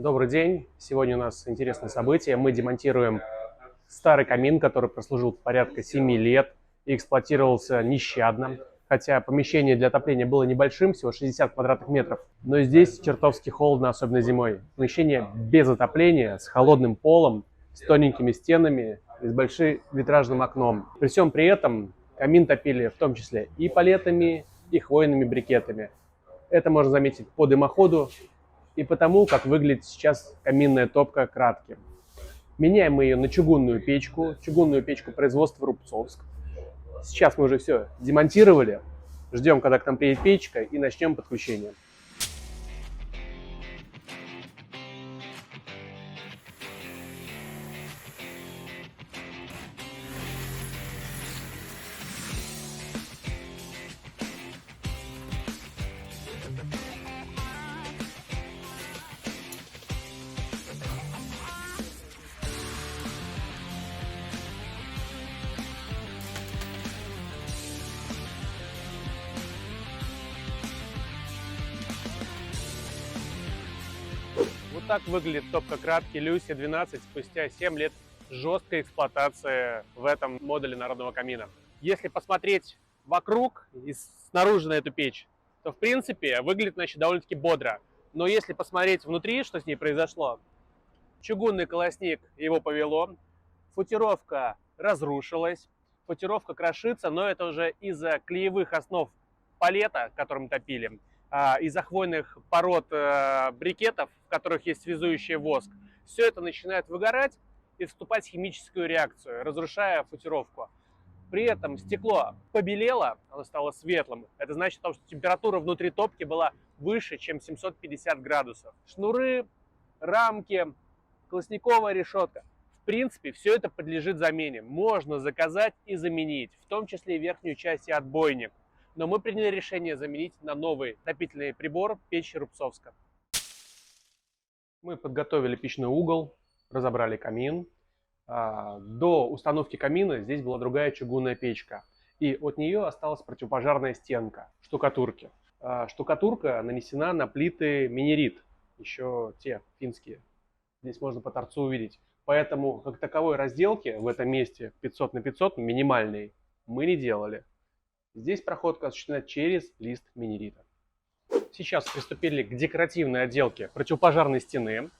Добрый день. Сегодня у нас интересное событие. Мы демонтируем старый камин, который прослужил порядка 7 лет и эксплуатировался нещадно. Хотя помещение для отопления было небольшим, всего 60 квадратных метров. Но здесь чертовски холодно, особенно зимой. Помещение без отопления, с холодным полом, с тоненькими стенами и с большим витражным окном. При всем при этом камин топили в том числе и палетами, и хвойными брикетами. Это можно заметить по дымоходу и потому, как выглядит сейчас каминная топка Кратки. Меняем мы ее на чугунную печку производства Рубцовск. Сейчас мы уже все демонтировали. Ждем, когда к нам приедет печка, и начнем подключение. Вот так выглядит топка Кратки Люси 12 спустя 7 лет жесткой эксплуатации в этом модуле народного камина. Если посмотреть вокруг и снаружи на эту печь, то в принципе выглядит, значит, довольно-таки бодро. Но если посмотреть внутри, что с ней произошло, чугунный колосник его повело, футировка разрушилась, футировка крошится, но это уже из-за клеевых основ палета, которым топили, из-за хвойных пород брикетов, в которых есть связующий воск. Все это начинает выгорать и вступать в химическую реакцию, разрушая футировку. При этом стекло побелело, оно стало светлым. Это значит, что температура внутри топки была выше, чем 750 градусов. Шнуры, рамки, колосниковая решетка. В принципе, все это подлежит замене. Можно заказать и заменить, в том числе и верхнюю часть и отбойник. Но мы приняли решение заменить на новый отопительный прибор печь Рубцовска. Мы подготовили печной угол, разобрали камин. До установки камина здесь была другая чугунная печка. И от нее осталась противопожарная стенка штукатурки. Штукатурка нанесена на плиты минерит, еще те финские. Здесь можно по торцу увидеть. Поэтому как таковой разделки в этом месте 500 на 500 минимальной мы не делали. Здесь проходка осуществлена через лист минерита. Сейчас приступили к декоративной отделке противопожарной стены.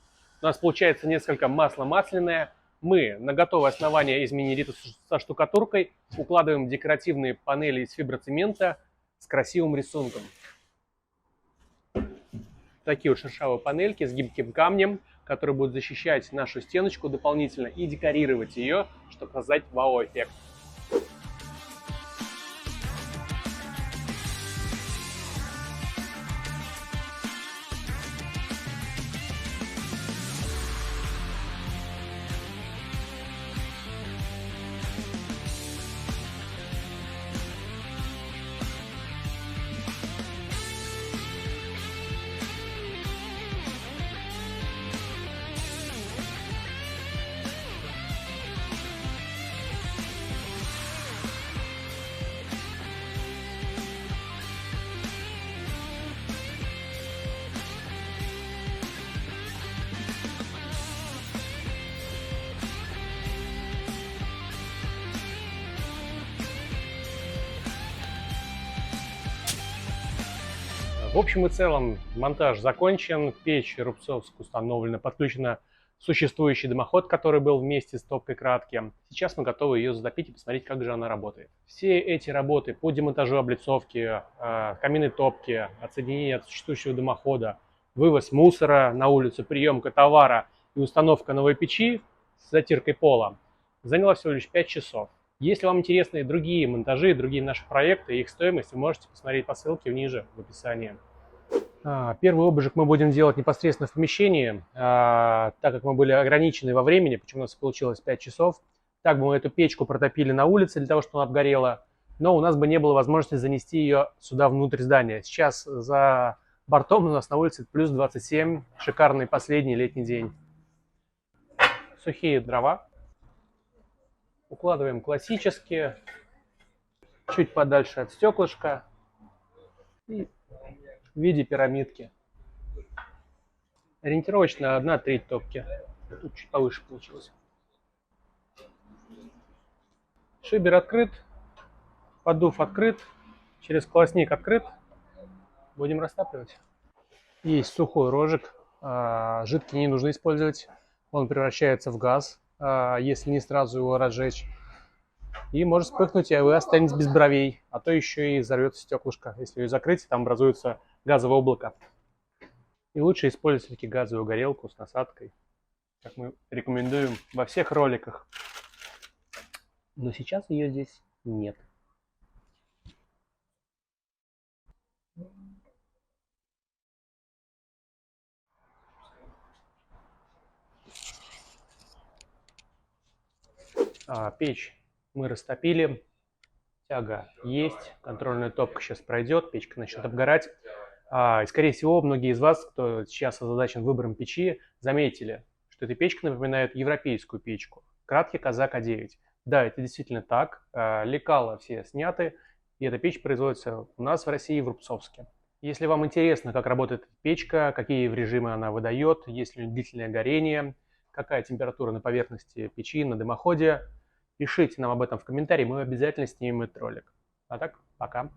У нас получается несколько масло-масляное. Мы на готовое основание из минерита со штукатуркой укладываем декоративные панели из фиброцемента с красивым рисунком. Такие вот шершавые панельки с гибким камнем, которые будут защищать нашу стеночку дополнительно и декорировать ее, чтобы создать вау-эффект. В общем и целом монтаж закончен, печь Рубцовск установлена, подключена существующий дымоход, который был вместе с топкой Кратки. Сейчас мы готовы ее затопить и посмотреть, как же она работает. Все эти работы по демонтажу облицовки, каминной топки, отсоединение от существующего дымохода, вывоз мусора на улицу, приемка товара и установка новой печи с затиркой пола заняло всего лишь 5 часов. Если вам интересны другие монтажи, другие наши проекты, их стоимость, вы можете посмотреть по ссылке ниже в описании. Первый обжиг мы будем делать непосредственно в помещении, так как мы были ограничены во времени, почему у нас получилось 5 часов. Так бы мы эту печку протопили на улице для того, чтобы она обгорела, но у нас бы не было возможности занести ее сюда внутрь здания. Сейчас за бортом у нас на улице плюс 27, шикарный последний летний день. Сухие дрова. Укладываем классически, чуть подальше от стеклышка и в виде пирамидки. Ориентировочно 1/3 топки. Тут чуть повыше получилось. Шибер открыт, поддув открыт, через классник открыт. Будем растапливать. Есть сухой рожек, жидкий не нужно использовать, он превращается в газ, если не сразу его разжечь. И может вспыхнуть, и вы останетесь без бровей, а то еще и взорвется стеклышко. Если ее закрыть, там образуется газовое облако. И лучше использовать все-таки газовую горелку с насадкой, как мы рекомендуем во всех роликах. Но сейчас ее здесь нет. Печь мы растопили, тяга есть, контрольная топка сейчас пройдет, печка начнет обгорать. И, скорее всего, многие из вас, кто сейчас озадачен выбором печи, заметили, что эта печка напоминает европейскую печку. Краткий Казак А9. Да, это действительно так. Лекала все сняты, и эта печь производится у нас в России, в Рубцовске. Если вам интересно, как работает эта печка, какие режимы она выдает, есть ли длительное горение, какая температура на поверхности печи, на дымоходе, пишите нам об этом в комментарии, мы обязательно снимем этот ролик. А так, пока.